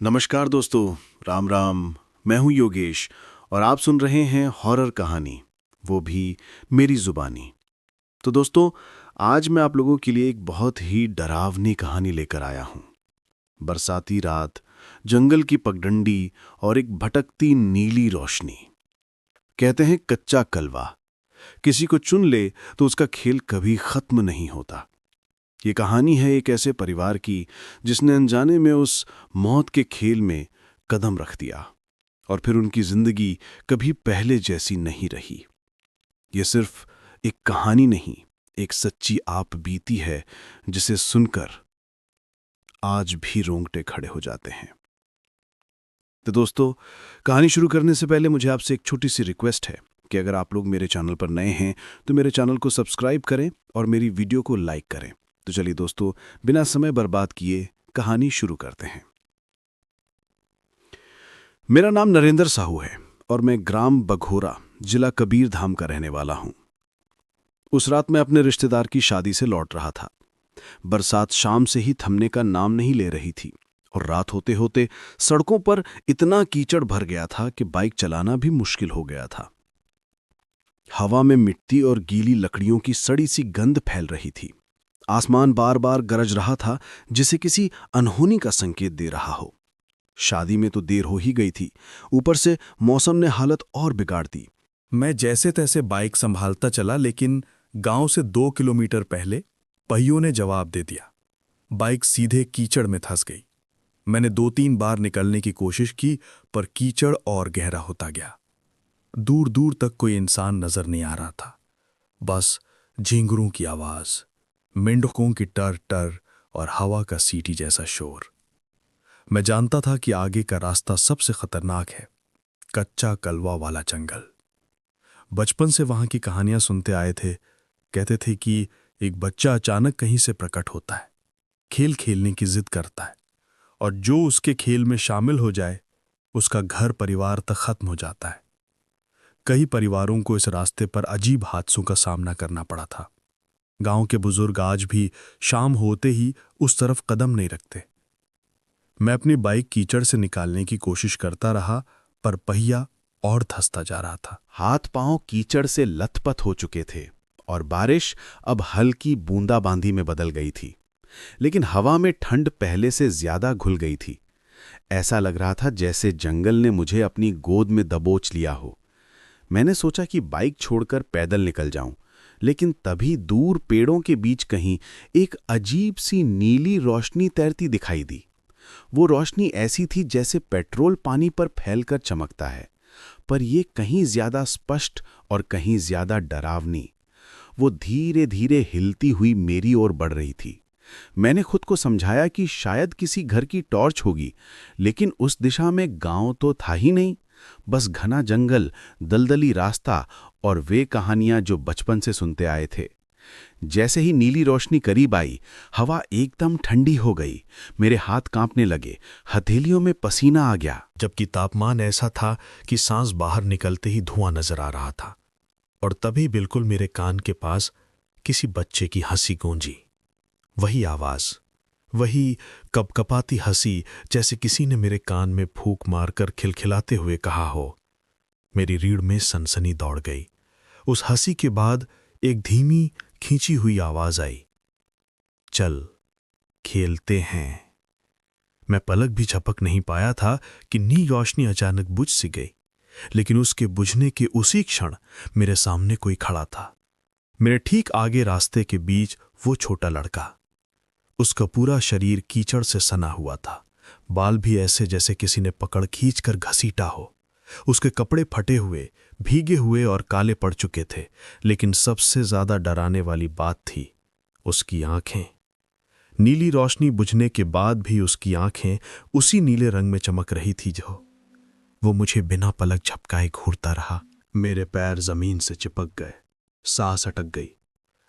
नमस्कार दोस्तों, राम राम। मैं हूं योगेश और आप सुन रहे हैं हॉरर कहानी, वो भी मेरी जुबानी। तो दोस्तों, आज मैं आप लोगों के लिए एक बहुत ही डरावनी कहानी लेकर आया हूं। बरसाती रात, जंगल की पगडंडी और एक भटकती नीली रोशनी। कहते हैं कच्चा कलवा किसी को चुन ले तो उसका खेल कभी खत्म नहीं होता। ये कहानी है एक ऐसे परिवार की जिसने अनजाने में उस मौत के खेल में कदम रख दिया और फिर उनकी जिंदगी कभी पहले जैसी नहीं रही। ये सिर्फ एक कहानी नहीं, एक सच्ची आप बीती है जिसे सुनकर आज भी रोंगटे खड़े हो जाते हैं। तो दोस्तों, कहानी शुरू करने से पहले मुझे आपसे एक छोटी सी रिक्वेस्ट है कि अगर आप लोग मेरे चैनल पर नए हैं तो मेरे चैनल को सब्सक्राइब करें और मेरी वीडियो को लाइक करें। तो चलिए दोस्तों, बिना समय बर्बाद किए कहानी शुरू करते हैं। मेरा नाम नरेंद्र साहू है और मैं ग्राम बघोरा, जिला कबीरधाम का रहने वाला हूं। उस रात मैं अपने रिश्तेदार की शादी से लौट रहा था। बरसात शाम से ही थमने का नाम नहीं ले रही थी और रात होते होते सड़कों पर इतना कीचड़ भर गया था कि बाइक चलाना भी मुश्किल हो गया था। हवा में मिट्टी और गीली लकड़ियों की सड़ी सी गंध फैल रही थी। आसमान बार बार गरज रहा था, जिसे किसी अनहोनी का संकेत दे रहा हो। शादी में तो देर हो ही गई थी, ऊपर से मौसम ने हालत और बिगाड़ दी। मैं जैसे तैसे बाइक संभालता चला, लेकिन गांव से 2 किलोमीटर पहले पहियों ने जवाब दे दिया। बाइक सीधे कीचड़ में धंस गई। मैंने 2-3 बार निकलने की कोशिश की, पर कीचड़ और गहरा होता गया। दूर दूर तक कोई इंसान नजर नहीं आ रहा था, बस झींगुरों की आवाज, मेंढकों की टर टर और हवा का सीटी जैसा शोर। मैं जानता था कि आगे का रास्ता सबसे खतरनाक है, कच्चा कलवा वाला जंगल। बचपन से वहां की कहानियां सुनते आए थे। कहते थे कि एक बच्चा अचानक कहीं से प्रकट होता है, खेल खेलने की जिद करता है, और जो उसके खेल में शामिल हो जाए उसका घर परिवार तक खत्म हो जाता है। कई परिवारों को इस रास्ते पर अजीब हादसों का सामना करना पड़ा था। गांव के बुजुर्ग आज भी शाम होते ही उस तरफ कदम नहीं रखते। मैं अपनी बाइक कीचड़ से निकालने की कोशिश करता रहा, पर पहिया और धंसता जा रहा था। हाथ पांव कीचड़ से लथपथ हो चुके थे और बारिश अब हल्की बूंदाबांदी में बदल गई थी। लेकिन हवा में ठंड पहले से ज्यादा घुल गई थी। ऐसा लग रहा था जैसे जंगल ने मुझे अपनी गोद में दबोच लिया हो। मैंने सोचा कि बाइक छोड़कर पैदल निकल जाऊं, लेकिन तभी दूर पेड़ों के बीच कहीं एक अजीब सी नीली रोशनी तैरती दिखाई दी। वो रोशनी ऐसी थी जैसे पेट्रोल पानी पर फैलकर चमकता है, पर यह कहीं ज्यादा स्पष्ट और कहीं ज्यादा डरावनी। वो धीरे धीरे हिलती हुई मेरी ओर बढ़ रही थी। मैंने खुद को समझाया कि शायद किसी घर की टॉर्च होगी, लेकिन उस दिशा में गांव तो था ही नहीं, बस घना जंगल, दलदली रास्ता और वे कहानियां जो बचपन से सुनते आए थे। जैसे ही नीली रोशनी करीब आई, हवा एकदम ठंडी हो गई। मेरे हाथ कांपने लगे, हथेलियों में पसीना आ गया। जबकि तापमान ऐसा था कि सांस बाहर निकलते ही धुआं नजर आ रहा था। और तभी बिल्कुल मेरे कान के पास किसी बच्चे की हंसी गूंजी। वही आवाज, वही कपकपाती हंसी, जैसे किसी ने मेरे कान में फूंक मारकर खिलखिलाते हुए कहा हो। मेरी रीढ़ में सनसनी दौड़ गई। उस हंसी के बाद एक धीमी खींची हुई आवाज आई, चल खेलते हैं। मैं पलक भी झपक नहीं पाया था कि नीली रोशनी अचानक बुझ सी गई। लेकिन उसके बुझने के उसी क्षण मेरे सामने कोई खड़ा था। मेरे ठीक आगे रास्ते के बीच वो छोटा लड़का। उसका पूरा शरीर कीचड़ से सना हुआ था, बाल भी ऐसे जैसे किसी ने पकड़ खींचकर घसीटा हो। उसके कपड़े फटे हुए, भीगे हुए और काले पड़ चुके थे, लेकिन सबसे ज्यादा डराने वाली बात थी उसकी आंखें। नीली रोशनी बुझने के बाद भी उसकी आंखें उसी नीले रंग में चमक रही थी। जो वो मुझे बिना पलक झपकाए घूरता रहा। मेरे पैर जमीन से चिपक गए, सांस अटक गई।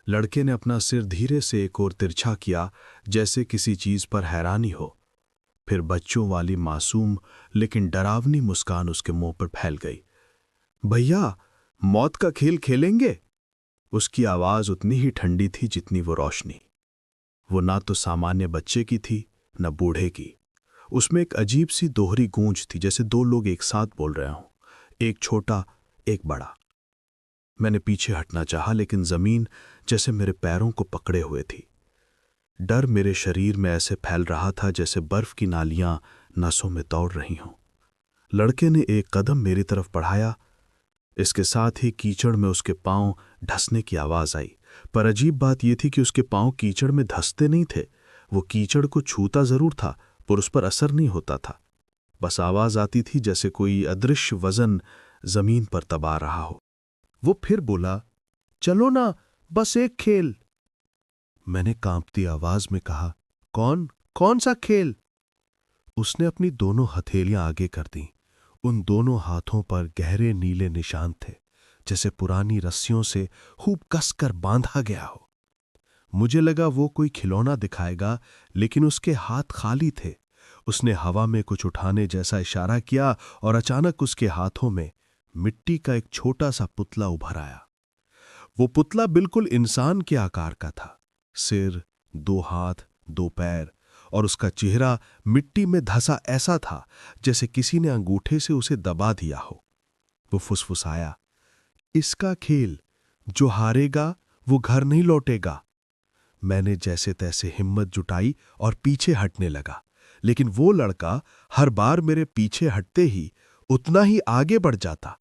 लड़के ने अपना सिर धीरे से एक ओर तिरछा किया, जैसे किसी चीज पर हैरानी हो। फिर बच्चों वाली मासूम लेकिन डरावनी मुस्कान उसके मुंह पर फैल गई। भैया, मौत का खेल खेलेंगे? उसकी आवाज उतनी ही ठंडी थी जितनी वो रोशनी। वो ना तो सामान्य बच्चे की थी, न बूढ़े की। उसमें एक अजीब सी दोहरी गूंज थी, जैसे दो लोग एक साथ बोल रहे हों, एक छोटा एक बड़ा। मैंने पीछे हटना चाहा, लेकिन जमीन जैसे मेरे पैरों को पकड़े हुए थी। डर मेरे शरीर में ऐसे फैल रहा था जैसे बर्फ की नालियां नसों में दौड़ रही हों। लड़के ने एक कदम मेरी तरफ बढ़ाया। इसके साथ ही कीचड़ में उसके पांव ढसने की आवाज आई। पर अजीब बात यह थी कि उसके पांव कीचड़ में धंसते नहीं थे। वो कीचड़ को छूता जरूर था, पर उस पर असर नहीं होता था। बस आवाज आती थी जैसे कोई अदृश्य वजन जमीन पर दबा रहा हो। वो फिर बोला, चलो ना, बस एक खेल। मैंने कांपती आवाज में कहा, कौन सा खेल? उसने अपनी दोनों हथेलियां आगे कर दी। उन दोनों हाथों पर गहरे नीले निशान थे, जैसे पुरानी रस्सियों से खूब कसकर बांधा गया हो। मुझे लगा वो कोई खिलौना दिखाएगा, लेकिन उसके हाथ खाली थे। उसने हवा में कुछ उठाने जैसा इशारा किया और अचानक उसके हाथों में मिट्टी का एक छोटा सा पुतला उभर आया। वो पुतला बिल्कुल इंसान के आकार का था। सिर, 2 हाथ, 2 पैर, और उसका चेहरा मिट्टी में धंसा ऐसा था जैसे किसी ने अंगूठे से उसे दबा दिया हो। वो फुसफुसाया, इसका खेल, जो हारेगा वो घर नहीं लौटेगा। मैंने जैसे तैसे हिम्मत जुटाई और पीछे हटने लगा, लेकिन वो लड़का हर बार मेरे पीछे हटते ही उतना ही आगे बढ़ जाता।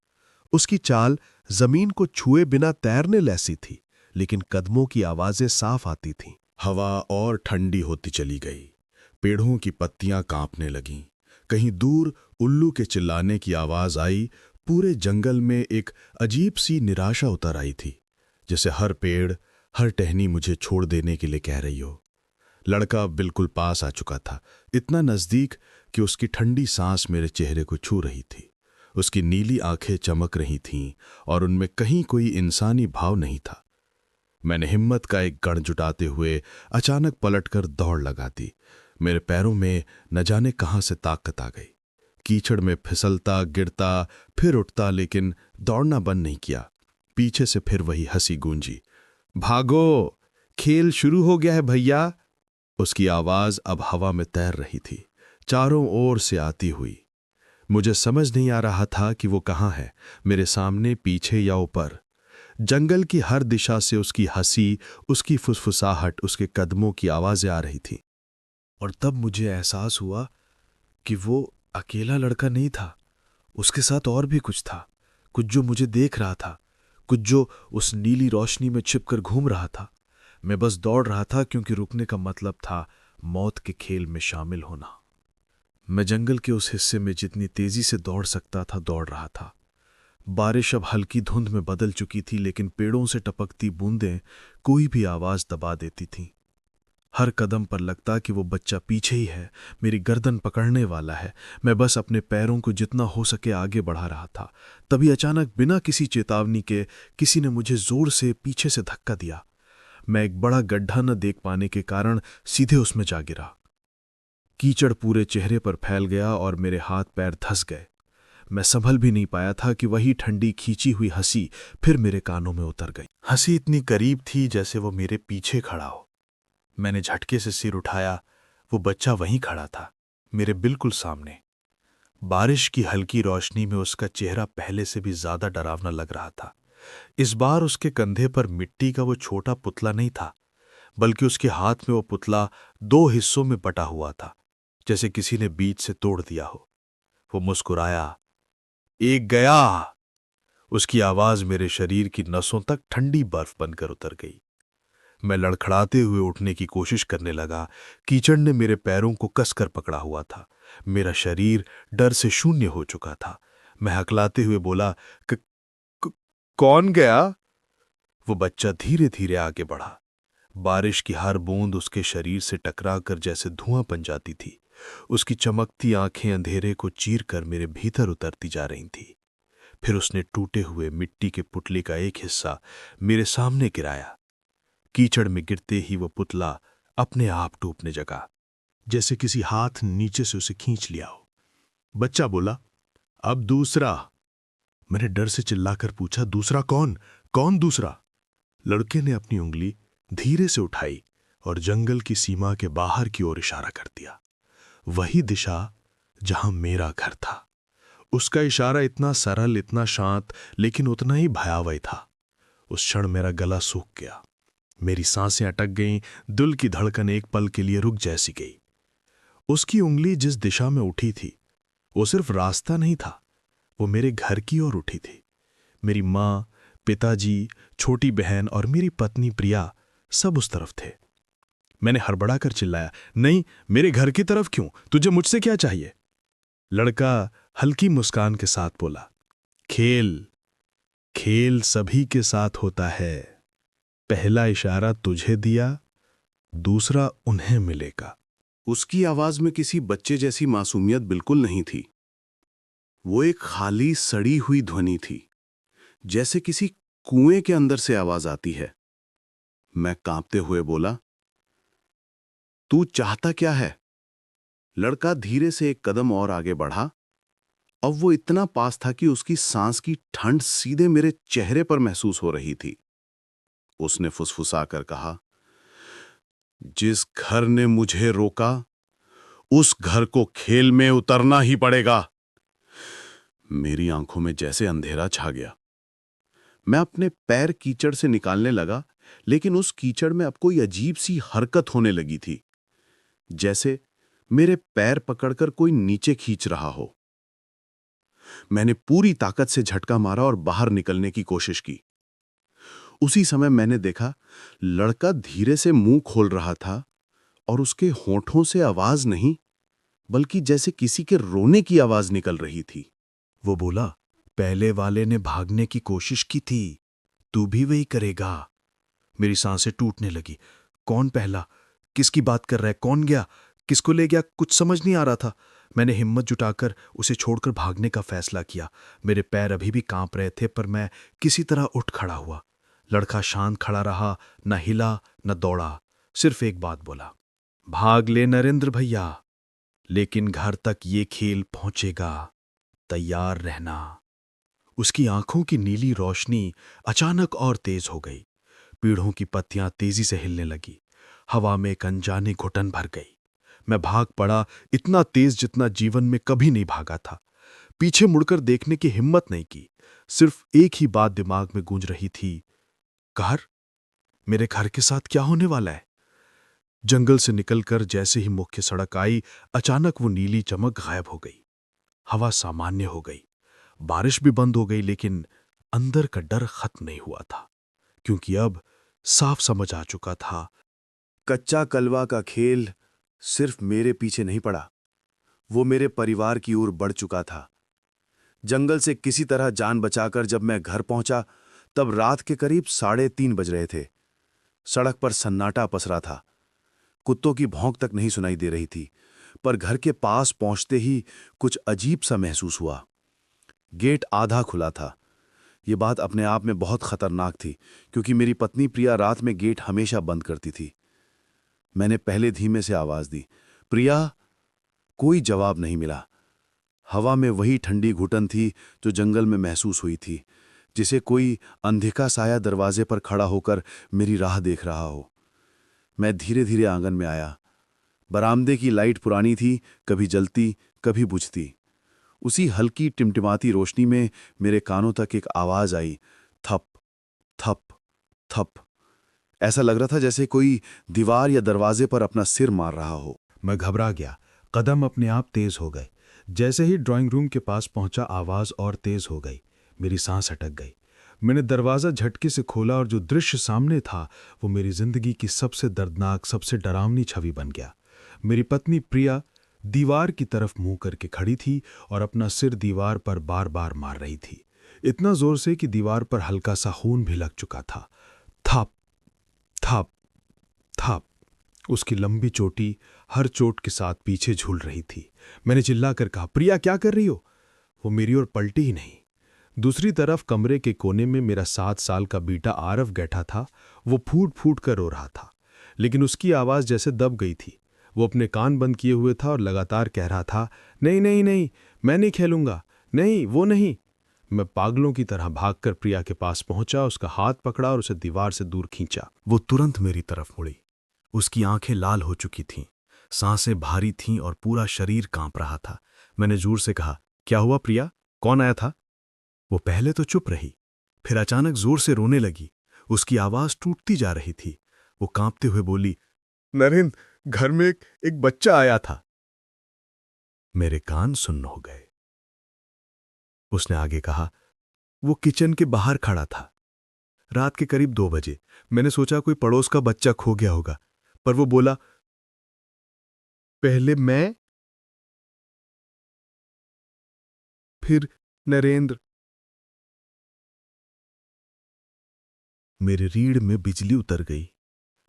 उसकी चाल जमीन को छुए बिना तैरने जैसी थी, लेकिन कदमों की आवाजें साफ आती थीं। हवा और ठंडी होती चली गई। पेड़ों की पत्तियां कांपने लगीं। कहीं दूर उल्लू के चिल्लाने की आवाज आई। पूरे जंगल में एक अजीब सी निराशा उतर आई थी, जैसे हर पेड़, हर टहनी मुझे छोड़ देने के लिए कह रही हो। लड़का बिल्कुल पास आ चुका था, इतना नजदीक कि उसकी ठंडी सांस मेरे चेहरे को छू रही थी। उसकी नीली आंखें चमक रही थीं और उनमें कहीं कोई इंसानी भाव नहीं था। मैंने हिम्मत का एक गण जुटाते हुए अचानक पलटकर दौड़ लगा दी। मेरे पैरों में न जाने कहां से ताकत आ गई। कीचड़ में फिसलता, गिरता, फिर उठता, लेकिन दौड़ना बंद नहीं किया। पीछे से फिर वही हंसी गूंजी, भागो, खेल शुरू हो गया है भैया। उसकी आवाज अब हवा में तैर रही थी, चारों ओर से आती हुई। मुझे समझ नहीं आ रहा था कि वो कहाँ है, मेरे सामने, पीछे या ऊपर। जंगल की हर दिशा से उसकी हंसी, उसकी फुसफुसाहट, उसके कदमों की आवाजें आ रही थीं। और तब मुझे एहसास हुआ कि वो अकेला लड़का नहीं था, उसके साथ और भी कुछ था। कुछ जो मुझे देख रहा था, कुछ जो उस नीली रोशनी में छिपकर घूम रहा था। मैं बस दौड़ रहा था, क्योंकि रुकने का मतलब था मौत के खेल में शामिल होना। मैं जंगल के उस हिस्से में जितनी तेजी से दौड़ सकता था दौड़ रहा था। बारिश अब हल्की धुंध में बदल चुकी थी, लेकिन पेड़ों से टपकती बूंदें कोई भी आवाज दबा देती थीं। हर कदम पर लगता कि वो बच्चा पीछे ही है, मेरी गर्दन पकड़ने वाला है। मैं बस अपने पैरों को जितना हो सके आगे बढ़ा रहा था। तभी अचानक, बिना किसी चेतावनी के, किसी ने मुझे जोर से पीछे से धक्का दिया। मैं एक बड़ा गड्ढा न देख पाने के कारण सीधे उसमें जा गिरा। कीचड़ पूरे चेहरे पर फैल गया और मेरे हाथ पैर धंस गए। मैं संभल भी नहीं पाया था कि वही ठंडी खींची हुई हंसी फिर मेरे कानों में उतर गई। हंसी इतनी करीब थी जैसे वो मेरे पीछे खड़ा हो। मैंने झटके से सिर उठाया। वो बच्चा वहीं खड़ा था, मेरे बिल्कुल सामने। बारिश की हल्की रोशनी में उसका चेहरा पहले से भी ज्यादा डरावना लग रहा था। इस बार उसके कंधे पर मिट्टी का वो छोटा पुतला नहीं था, बल्कि उसके हाथ में वो पुतला 2 हिस्सों में बटा हुआ था, जैसे किसी ने बीच से तोड़ दिया हो। वो मुस्कुराया, एक गया। उसकी आवाज मेरे शरीर की नसों तक ठंडी बर्फ बनकर उतर गई। मैं लड़खड़ाते हुए उठने की कोशिश करने लगा। कीचड़ ने मेरे पैरों को कसकर पकड़ा हुआ था। मेरा शरीर डर से शून्य हो चुका था। मैं हकलाते हुए बोला, "क- क- कौन गया?" वो बच्चा धीरे धीरे आगे बढ़ा। बारिश की हर बूंद उसके शरीर से टकराकर जैसे धुआं बन जाती थी। उसकी चमकती आंखें अंधेरे को चीरकर मेरे भीतर उतरती जा रही थीं। फिर उसने टूटे हुए मिट्टी के पुतले का एक हिस्सा मेरे सामने गिराया। कीचड़ में गिरते ही वो पुतला अपने आप टूटने लगा, जैसे किसी हाथ नीचे से उसे खींच लिया हो। बच्चा बोला, अब दूसरा। मैंने डर से चिल्लाकर पूछा, दूसरा कौन? कौन दूसरा? लड़के ने अपनी उंगली धीरे से उठाई और जंगल की सीमा के बाहर की ओर इशारा कर दिया। वही दिशा जहां मेरा घर था। उसका इशारा इतना सरल, इतना शांत, लेकिन उतना ही भयावह था। उस क्षण मेरा गला सूख गया, मेरी सांसें अटक गईं, दिल की धड़कन एक पल के लिए रुक जैसी गई। उसकी उंगली जिस दिशा में उठी थी, वो सिर्फ रास्ता नहीं था, वो मेरे घर की ओर उठी थी। मेरी माँ, पिताजी, छोटी बहन और मेरी पत्नी प्रिया सब उस तरफ थे। मैंने हड़बड़ा कर चिल्लाया, नहीं, मेरे घर की तरफ क्यों? तुझे मुझसे क्या चाहिए? लड़का हल्की मुस्कान के साथ बोला, खेल, खेल सभी के साथ होता है। पहला इशारा तुझे दिया, दूसरा उन्हें मिलेगा। उसकी आवाज में किसी बच्चे जैसी मासूमियत बिल्कुल नहीं थी। वो एक खाली सड़ी हुई ध्वनि थी, जैसे किसी कुएं के अंदर से आवाज आती है। मैं कांपते हुए बोला, तू चाहता क्या है? लड़का धीरे से एक कदम और आगे बढ़ा। अब वो इतना पास था कि उसकी सांस की ठंड सीधे मेरे चेहरे पर महसूस हो रही थी। उसने फुसफुसाकर कहा, जिस घर ने मुझे रोका, उस घर को खेल में उतरना ही पड़ेगा। मेरी आंखों में जैसे अंधेरा छा गया। मैं अपने पैर कीचड़ से निकालने लगा, लेकिन उस कीचड़ में अब कोई अजीब सी हरकत होने लगी थी, जैसे मेरे पैर पकड़कर कोई नीचे खींच रहा हो। मैंने पूरी ताकत से झटका मारा और बाहर निकलने की कोशिश की। उसी समय मैंने देखा, लड़का धीरे से मुंह खोल रहा था और उसके होठों से आवाज नहीं, बल्कि जैसे किसी के रोने की आवाज निकल रही थी। वो बोला, पहले वाले ने भागने की कोशिश की थी, तू भी वही करेगा। मेरी सांसें टूटने लगी। कौन पहला? किसकी बात कर रहा है? कौन गया? किसको ले गया? कुछ समझ नहीं आ रहा था। मैंने हिम्मत जुटाकर उसे छोड़कर भागने का फैसला किया। मेरे पैर अभी भी कांप रहे थे, पर मैं किसी तरह उठ खड़ा हुआ। लड़का शांत खड़ा रहा, न हिला न दौड़ा। सिर्फ एक बात बोला, भाग ले नरेंद्र भैया, लेकिन घर तक ये खेल पहुंचेगा, तैयार रहना। उसकी आंखों की नीली रोशनी अचानक और तेज हो गई। पेड़ों की पत्तियां तेजी से हिलने लगी। हवा में एक अनजानी घुटन भर गई। मैं भाग पड़ा, इतना तेज जितना जीवन में कभी नहीं भागा था। पीछे मुड़कर देखने की हिम्मत नहीं की। सिर्फ एक ही बात दिमाग में गूंज रही थी, घर? मेरे घर के साथ क्या होने वाला है? जंगल से निकलकर जैसे ही मुख्य सड़क आई, अचानक वो नीली चमक गायब हो गई। हवा सामान्य हो गई। बारिश भी बंद हो गई, लेकिन अंदर का डर खत्म नहीं हुआ था, क्योंकि अब साफ समझ आ चुका था, कच्चा कलवा का खेल सिर्फ मेरे पीछे नहीं पड़ा, वो मेरे परिवार की ओर बढ़ चुका था। जंगल से किसी तरह जान बचाकर जब मैं घर पहुंचा, तब रात के करीब 3:30 बज रहे थे। सड़क पर सन्नाटा पसरा था। कुत्तों की भौंक तक नहीं सुनाई दे रही थी, पर घर के पास पहुंचते ही कुछ अजीब सा महसूस हुआ। गेट आधा खुला था। ये बात अपने आप में बहुत खतरनाक थी, क्योंकि मेरी पत्नी प्रिया रात में गेट हमेशा बंद करती थी। मैंने पहले धीमे से आवाज दी, प्रिया। कोई जवाब नहीं मिला। हवा में वही ठंडी घुटन थी जो जंगल में महसूस हुई थी, जिसे कोई अंधिका साया दरवाजे पर खड़ा होकर मेरी राह देख रहा हो। मैं धीरे धीरे आंगन में आया। बरामदे की लाइट पुरानी थी, कभी जलती कभी बुझती। उसी हल्की टिमटिमाती रोशनी में मेरे कानों तक एक आवाज आई, थप थप थप। ऐसा लग रहा था जैसे कोई दीवार या दरवाजे पर अपना सिर मार रहा हो। मैं घबरा गया। कदम अपने आप तेज हो गए। जैसे ही ड्राइंग रूम के पास पहुंचा, आवाज और तेज हो गई। मेरी सांस अटक गई। मैंने दरवाजा झटके से खोला और जो दृश्य सामने था, वो मेरी जिंदगी की सबसे दर्दनाक, सबसे डरावनी छवि बन गया। मेरी पत्नी प्रिया दीवार की तरफ मुंह करके खड़ी थी और अपना सिर दीवार पर बार बार मार रही थी, इतना जोर से कि दीवार पर हल्का सा खून भी लग चुका था। थप थप थप। उसकी लंबी चोटी हर चोट के साथ पीछे झूल रही थी। मैंने चिल्लाकर कहा, प्रिया क्या कर रही हो? वो मेरी ओर पलटी ही नहीं। दूसरी तरफ कमरे के कोने में मेरा 7 साल का बेटा आरव बैठा था। वो फूट फूट कर रो रहा था, लेकिन उसकी आवाज जैसे दब गई थी। वो अपने कान बंद किए हुए था और लगातार कह रहा था, नहीं नहीं नहीं, मैं नहीं खेलूंगा, नहीं वो नहीं। मैं पागलों की तरह भागकर प्रिया के पास पहुंचा, उसका हाथ पकड़ा और उसे दीवार से दूर खींचा। वो तुरंत मेरी तरफ मुड़ी। उसकी आंखें लाल हो चुकी थीं, सांसें भारी थीं और पूरा शरीर कांप रहा था। मैंने जोर से कहा, क्या हुआ प्रिया, कौन आया था? वो पहले तो चुप रही, फिर अचानक जोर से रोने लगी। उसकी आवाज टूटती जा रही थी। वो कांपते हुए बोली, नरेंद्र, घर में एक बच्चा आया था। मेरे कान सुन्न हो गए। उसने आगे कहा, वो किचन के बाहर खड़ा था। रात के करीब 2 बजे। मैंने सोचा कोई पड़ोस का बच्चा खो गया होगा, पर वो बोला, पहले मैं, फिर नरेंद्र। मेरी रीढ़ में बिजली उतर गई।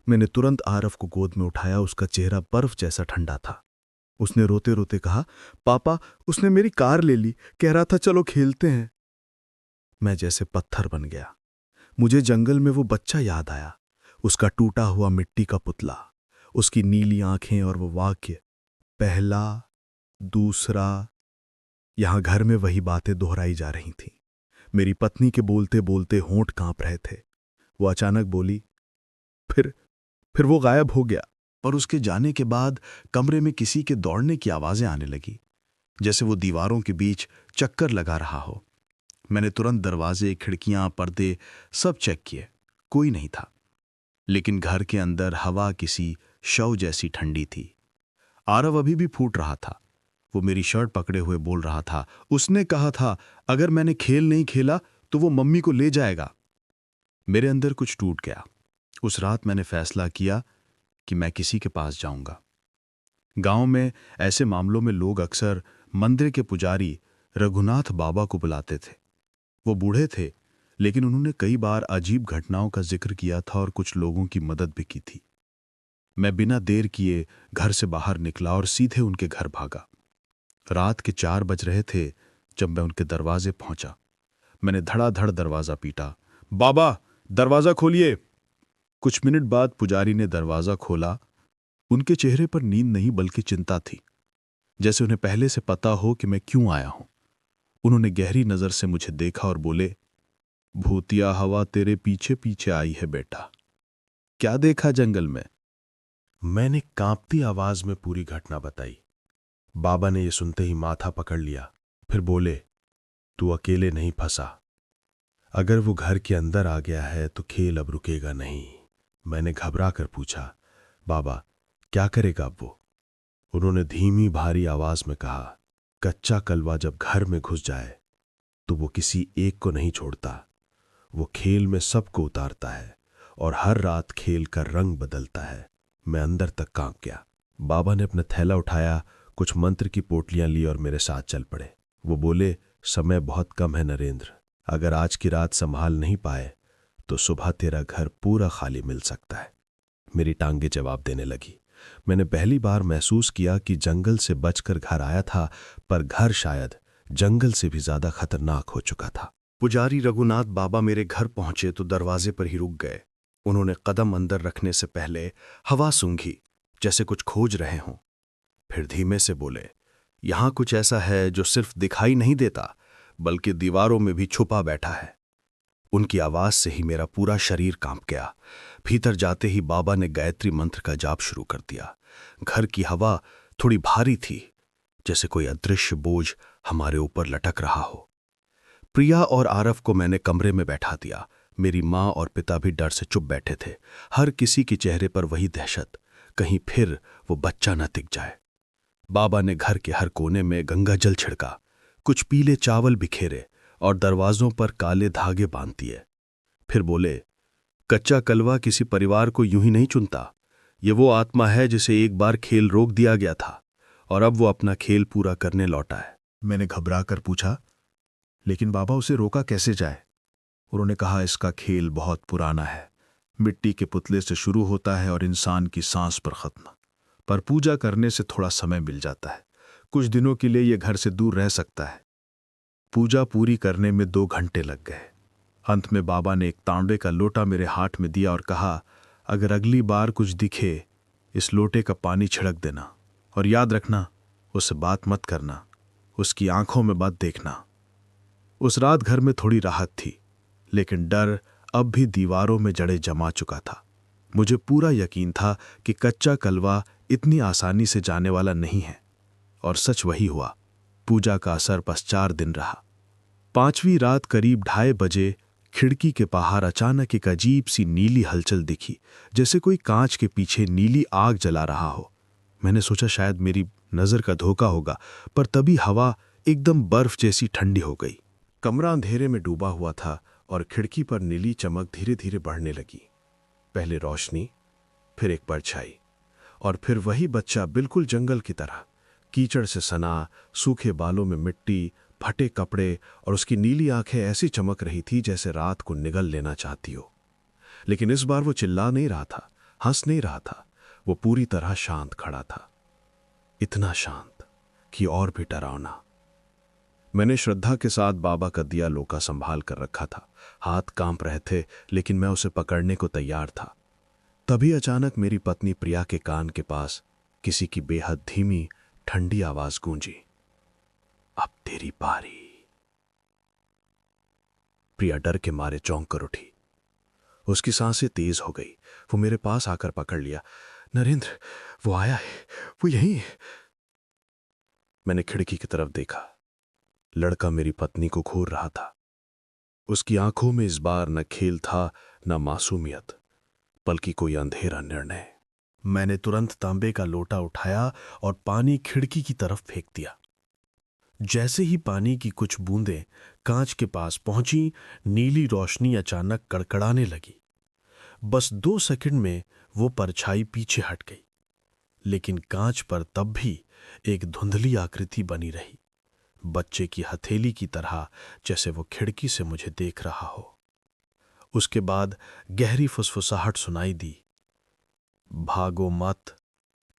मैंने तुरंत आरव को गोद में उठाया। उसका चेहरा बर्फ जैसा ठंडा था। उसने रोते रोते कहा, पापा, उसने मेरी कार ले ली, कह रहा था चलो खेलते हैं। मैं जैसे पत्थर बन गया। मुझे जंगल में वो बच्चा याद आया, उसका टूटा हुआ मिट्टी का पुतला, उसकी नीली आंखें और वो वाक्य, पहला, दूसरा। यहां घर में वही बातें दोहराई जा रही थीं। मेरी पत्नी के बोलते बोलते होंठ कांप रहे थे। वो अचानक बोली, फिर वो गायब हो गया। पर उसके जाने के बाद कमरे में किसी के दौड़ने की आवाजें आने लगी, जैसे वो दीवारों के बीच चक्कर लगा रहा हो। मैंने तुरंत दरवाजे, खिड़कियां, पर्दे सब चेक किए। कोई नहीं था। लेकिन घर के अंदर हवा किसी शव जैसी ठंडी थी। आरव अभी भी फूट रहा था। वो मेरी शर्ट पकड़े हुए बोल रहा था, उसने कहा था अगर मैंने खेल नहीं खेला तो वो मम्मी को ले जाएगा। मेरे अंदर कुछ टूट गया। उस रात मैंने फैसला किया कि मैं किसी के पास जाऊंगा। गांव में ऐसे मामलों में लोग अक्सर मंदिर के पुजारी रघुनाथ बाबा को बुलाते थे। वो बूढ़े थे, लेकिन उन्होंने कई बार अजीब घटनाओं का जिक्र किया था और कुछ लोगों की मदद भी की थी। मैं बिना देर किए घर से बाहर निकला और सीधे उनके घर भागा। रात के 4 बज रहे थे जब मैं उनके दरवाजे पहुंचा। मैंने धड़ाधड़ दरवाजा पीटा, बाबा दरवाजा खोलिए। कुछ मिनट बाद पुजारी ने दरवाजा खोला। उनके चेहरे पर नींद नहीं बल्कि चिंता थी, जैसे उन्हें पहले से पता हो कि मैं क्यों आया हूं। उन्होंने गहरी नजर से मुझे देखा और बोले, भूतिया हवा तेरे पीछे पीछे आई है बेटा। क्या देखा जंगल में? मैंने कांपती आवाज में पूरी घटना बताई। बाबा ने यह सुनते ही माथा पकड़ लिया, फिर बोले, तू अकेले नहीं फंसा। अगर वो घर के अंदर आ गया है तो खेल अब रुकेगा नहीं। मैंने घबरा कर पूछा, बाबा क्या करेगा अब वो? उन्होंने धीमी भारी आवाज में कहा, कच्चा कलवा जब घर में घुस जाए तो वो किसी एक को नहीं छोड़ता। वो खेल में सबको उतारता है और हर रात खेल का रंग बदलता है। मैं अंदर तक कांप गया। बाबा ने अपना थैला उठाया, कुछ मंत्र की पोटलियां ली और मेरे साथ चल पड़े। वो बोले, समय बहुत कम है नरेंद्र, अगर आज की रात संभाल नहीं पाए तो सुबह तेरा घर पूरा खाली मिल सकता है। मेरी टांगे जवाब देने लगी। मैंने पहली बार महसूस किया कि जंगल से बचकर घर आया था, पर घर शायद जंगल से भी ज्यादा खतरनाक हो चुका था। पुजारी रघुनाथ बाबा मेरे घर पहुंचे तो दरवाजे पर ही रुक गए। उन्होंने कदम अंदर रखने से पहले हवा सूंघी, जैसे कुछ खोज रहे हों। फिर धीमे से बोले, यहां कुछ ऐसा है जो सिर्फ दिखाई नहीं देता बल्कि दीवारों में भी छुपा बैठा है। उनकी आवाज से ही मेरा पूरा शरीर कांप गया। भीतर जाते ही बाबा ने गायत्री मंत्र का जाप शुरू कर दिया। घर की हवा थोड़ी भारी थी, जैसे कोई अदृश्य बोझ हमारे ऊपर लटक रहा हो। प्रिया और आरव को मैंने कमरे में बैठा दिया। मेरी माँ और पिता भी डर से चुप बैठे थे। हर किसी के चेहरे पर वही दहशत, कहीं फिर वो बच्चा न टिक जाए। बाबा ने घर के हर कोने में गंगा जल छिड़का, कुछ पीले चावल बिखेरे और दरवाजों पर काले धागे बांध दिए। फिर बोले, कच्चा कलवा किसी परिवार को यूं ही नहीं चुनता। ये वो आत्मा है जिसे एक बार खेल रोक दिया गया था और अब वो अपना खेल पूरा करने लौटा है। मैंने घबरा कर पूछा, लेकिन बाबा उसे रोका कैसे जाए? उन्होंने कहा, इसका खेल बहुत पुराना है। मिट्टी के पुतले से शुरू होता है और इंसान की सांस पर खत्म। पर पूजा करने से थोड़ा समय मिल जाता है। कुछ दिनों के लिए यह घर से दूर रह सकता है। पूजा पूरी करने में 2 घंटे लग गए। अंत में बाबा ने एक तांबे का लोटा मेरे हाथ में दिया और कहा, अगर अगली बार कुछ दिखे इस लोटे का पानी छिड़क देना और याद रखना उससे बात मत करना, उसकी आंखों में मत देखना। उस रात घर में थोड़ी राहत थी, लेकिन डर अब भी दीवारों में जड़े जमा चुका था। मुझे पूरा यकीन था कि कच्चा कलवा इतनी आसानी से जाने वाला नहीं है। और सच वही हुआ। पूजा का असर बस 4 दिन रहा। 5वीं रात करीब 2:30 बजे खिड़की के बाहर अचानक एक अजीब सी नीली हलचल दिखी, जैसे कोई कांच के पीछे नीली आग जला रहा हो। मैंने सोचा शायद मेरी नजर का धोखा होगा, पर तभी हवा एकदम बर्फ जैसी ठंडी हो गई। कमरा अंधेरे में डूबा हुआ था और खिड़की पर नीली चमक धीरे धीरे बढ़ने लगी। पहले रोशनी, फिर एक परछाई, और फिर वही बच्चा बिल्कुल जंगल की तरह, कीचड़ से सना, सूखे बालों में मिट्टी, फटे कपड़े, और उसकी नीली आंखें ऐसी चमक रही थी जैसे रात को निगल लेना चाहती हो। लेकिन इस बार वो चिल्ला नहीं रहा था, हंस नहीं रहा था। वो पूरी तरह शांत खड़ा था, इतना शांत कि और भी डरावना। मैंने श्रद्धा के साथ बाबा का दिया लोका संभाल कर रखा था। हाथ कांप रहे थे, लेकिन मैं उसे पकड़ने को तैयार था। तभी अचानक मेरी पत्नी प्रिया के कान के पास किसी की बेहद धीमी ठंडी आवाज गूंजी, अब तेरी बारी। प्रिया डर के मारे चौंक कर उठी। उसकी सांसें तेज हो गई। वो मेरे पास आकर पकड़ लिया। नरेंद्र, वो आया है, वो यहीं है। मैंने खिड़की की तरफ देखा। लड़का मेरी पत्नी को घूर रहा था। उसकी आंखों में इस बार न खेल था, न मासूमियत, बल्कि कोई अंधेरा निर्णय। मैंने तुरंत तांबे का लोटा उठाया और पानी खिड़की की तरफ फेंक दिया। जैसे ही पानी की कुछ बूंदें कांच के पास पहुंची, नीली रोशनी अचानक कड़कड़ाने लगी। बस 2 सेकंड में वो परछाई पीछे हट गई, लेकिन कांच पर तब भी एक धुंधली आकृति बनी रही, बच्चे की हथेली की तरह, जैसे वो खिड़की से मुझे देख रहा हो। उसके बाद गहरी फुसफुसाहट सुनाई दी, भागो मत,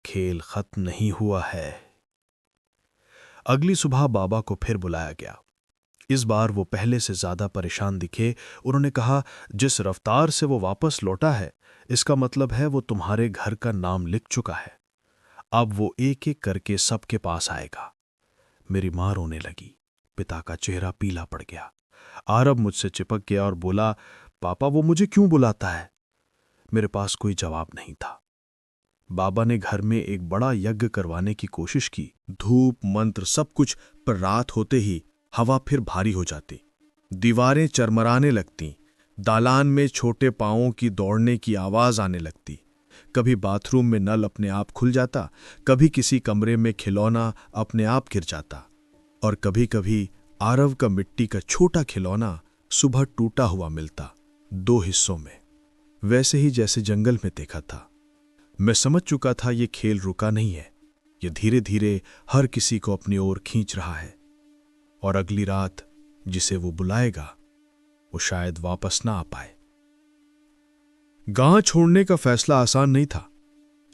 खेल खत्म नहीं हुआ है। अगली सुबह बाबा को फिर बुलाया गया। इस बार वो पहले से ज्यादा परेशान दिखे। उन्होंने कहा, जिस रफ्तार से वो वापस लौटा है, इसका मतलब है वो तुम्हारे घर का नाम लिख चुका है। अब वो एक एक करके सबके पास आएगा। मेरी मां रोने लगी। पिता का चेहरा पीला पड़ गया। आरब मुझसे चिपक गया और बोला, पापा वो मुझे क्यों बुलाता है? मेरे पास कोई जवाब नहीं था। बाबा ने घर में एक बड़ा यज्ञ करवाने की कोशिश की, धूप मंत्र सब कुछ, पर रात होते ही हवा फिर भारी हो जाती, दीवारें चरमराने लगती, दालान में छोटे पांवों की दौड़ने की आवाज आने लगती। कभी बाथरूम में नल अपने आप खुल जाता, कभी किसी कमरे में खिलौना अपने आप गिर जाता, और कभी कभी आरव का मिट्टी का छोटा खिलौना सुबह टूटा हुआ मिलता, 2 हिस्सों में, वैसे ही जैसे जंगल में देखा था। मैं समझ चुका था ये खेल रुका नहीं है, ये धीरे धीरे हर किसी को अपनी ओर खींच रहा है, और अगली रात जिसे वो बुलाएगा वो शायद वापस ना आ पाए। गांव छोड़ने का फैसला आसान नहीं था,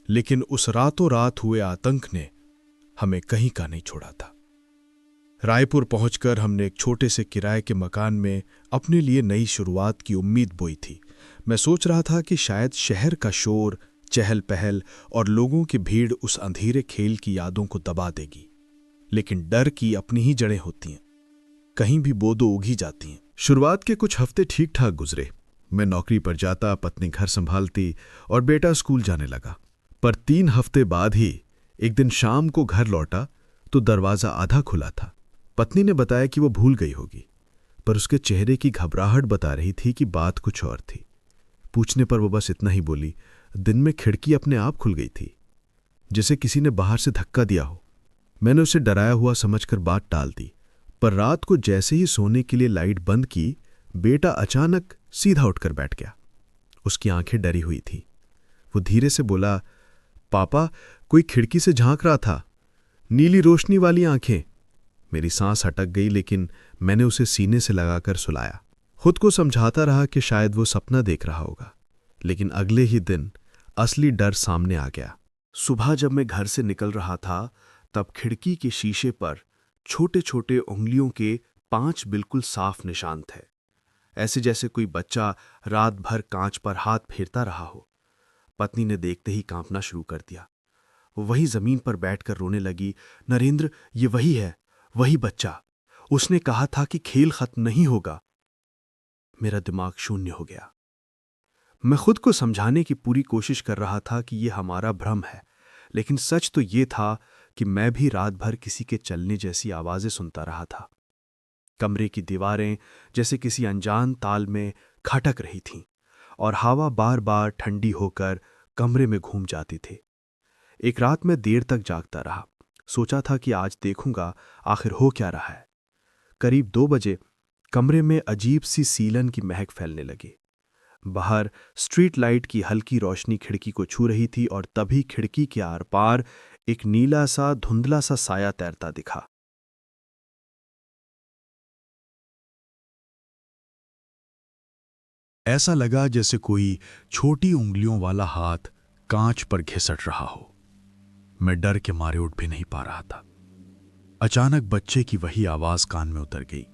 लेकिन उस रातों रात हुए आतंक ने हमें कहीं का नहीं छोड़ा था। रायपुर पहुंचकर हमने एक छोटे से किराए के मकान में अपने लिए नई शुरुआत की उम्मीद बोई थी। मैं सोच रहा था कि शायद शहर का शोर, चहल पहल और लोगों की भीड़ उस अंधेरे खेल की यादों को दबा देगी, लेकिन डर की अपनी ही जड़ें होती हैं, कहीं भी बोदो उगी जाती हैं। शुरुआत के कुछ हफ्ते ठीक ठाक गुजरे। मैं नौकरी पर जाता, पत्नी घर संभालती और बेटा स्कूल जाने लगा। पर 3 हफ्ते बाद ही एक दिन शाम को घर लौटा तो दरवाजा आधा खुला था। पत्नी ने बताया कि वो भूल गई होगी, पर उसके चेहरे की घबराहट बता रही थी कि बात कुछ और थी। पूछने पर वो बस इतना ही बोली, दिन में खिड़की अपने आप खुल गई थी, जैसे किसी ने बाहर से धक्का दिया हो। मैंने उसे डराया हुआ समझकर बात टाल दी, पर रात को जैसे ही सोने के लिए लाइट बंद की, बेटा अचानक सीधा उठकर बैठ गया। उसकी आंखें डरी हुई थी। वो धीरे से बोला, पापा कोई खिड़की से झांक रहा था, नीली रोशनी वाली आंखें। मेरी सांस अटक गई, लेकिन मैंने उसे सीने से लगाकर सुलाया। खुद को समझाता रहा कि शायद वो सपना देख रहा होगा, लेकिन अगले ही दिन असली डर सामने आ गया। सुबह जब मैं घर से निकल रहा था, तब खिड़की के शीशे पर छोटे छोटे उंगलियों के 5 बिल्कुल साफ निशान थे, ऐसे जैसे कोई बच्चा रात भर कांच पर हाथ फेरता रहा हो। पत्नी ने देखते ही कांपना शुरू कर दिया। वो वही जमीन पर बैठकर रोने लगी, नरेंद्र ये वही है, वही बच्चा, उसने कहा था कि खेल खत्म नहीं होगा। मेरा दिमाग शून्य हो गया। मैं खुद को समझाने की पूरी कोशिश कर रहा था कि यह हमारा भ्रम है, लेकिन सच तो ये था कि मैं भी रात भर किसी के चलने जैसी आवाज़ें सुनता रहा था। कमरे की दीवारें जैसे किसी अनजान ताल में खटक रही थीं और हवा बार बार ठंडी होकर कमरे में घूम जाती थी। एक रात मैं देर तक जागता रहा, सोचा था कि आज देखूंगा आखिर हो क्या रहा है। करीब 2 बजे कमरे में अजीब सी सीलन की महक फैलने लगी। बाहर स्ट्रीट लाइट की हल्की रोशनी खिड़की को छू रही थी और तभी खिड़की के आर पार एक नीला सा धुंधला सा साया तैरता दिखा। ऐसा लगा जैसे कोई छोटी उंगलियों वाला हाथ कांच पर घिसट रहा हो। मैं डर के मारे उठ भी नहीं पा रहा था। अचानक बच्चे की वही आवाज कान में उतर गई।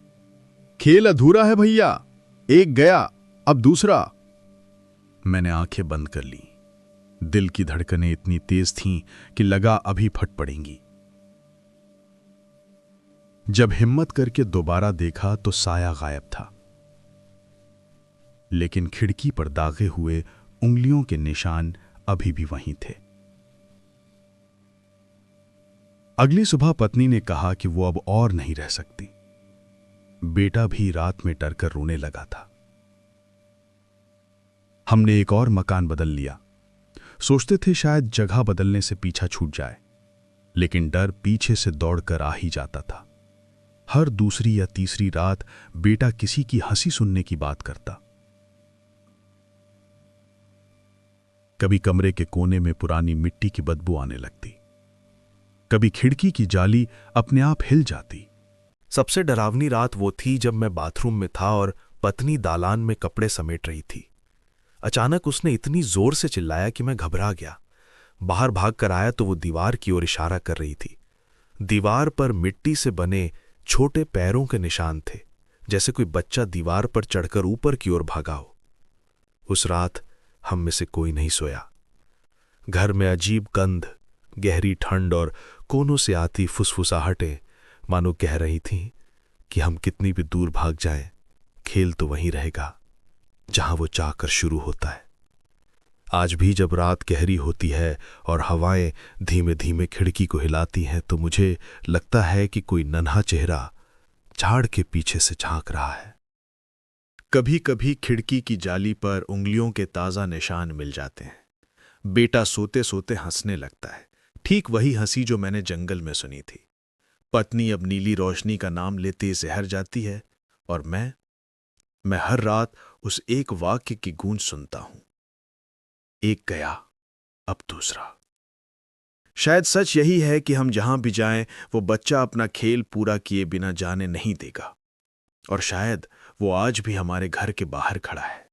खेल अधूरा है भैया, एक गया अब दूसरा। मैंने आंखें बंद कर ली। दिल की धड़कनें इतनी तेज थीं कि लगा अभी फट पड़ेंगी। जब हिम्मत करके दोबारा देखा तो साया गायब था, लेकिन खिड़की पर दागे हुए उंगलियों के निशान अभी भी वहीं थे। अगली सुबह पत्नी ने कहा कि वो अब और नहीं रह सकती। बेटा भी रात में डर कर रोने लगा था। हमने एक और मकान बदल लिया। सोचते थे शायद जगह बदलने से पीछा छूट जाए, लेकिन डर पीछे से दौड़कर आ ही जाता था। हर दूसरी या तीसरी रात बेटा किसी की हंसी सुनने की बात करता। कभी कमरे के कोने में पुरानी मिट्टी की बदबू आने लगती, कभी खिड़की की जाली अपने आप हिल जाती। सबसे डरावनी रात वो थी जब मैं बाथरूम में था और पत्नी दालान में कपड़े समेट रही थी। अचानक उसने इतनी जोर से चिल्लाया कि मैं घबरा गया। बाहर भाग कर आया तो वो दीवार की ओर इशारा कर रही थी। दीवार पर मिट्टी से बने छोटे पैरों के निशान थे, जैसे कोई बच्चा दीवार पर चढ़कर ऊपर की ओर भागा हो। उस रात हम में से कोई नहीं सोया। घर में अजीब गंध, गहरी ठंड और कोनों से आती फुसफुसाहटें मानो कह रही थीं कि हम कितनी भी दूर भाग जाएं, खेल तो वहीं रहेगा जहां वो चाहकर शुरू होता है। आज भी जब रात गहरी होती है और हवाएं धीमे धीमे खिड़की को हिलाती हैं तो मुझे लगता है कि कोई नन्हा चेहरा झाड़ के पीछे से झांक रहा है। कभी कभी खिड़की की जाली पर उंगलियों के ताजा निशान मिल जाते हैं। बेटा सोते सोते हंसने लगता है, ठीक वही हंसी जो मैंने जंगल में सुनी थी। पत्नी अब नीली रोशनी का नाम लेते ही जहर जाती है और मैं हर रात उस एक वाक्य की गूंज सुनता हूं, एक गया अब दूसरा। शायद सच यही है कि हम जहां भी जाएं वो बच्चा अपना खेल पूरा किए बिना जाने नहीं देगा, और शायद वो आज भी हमारे घर के बाहर खड़ा है।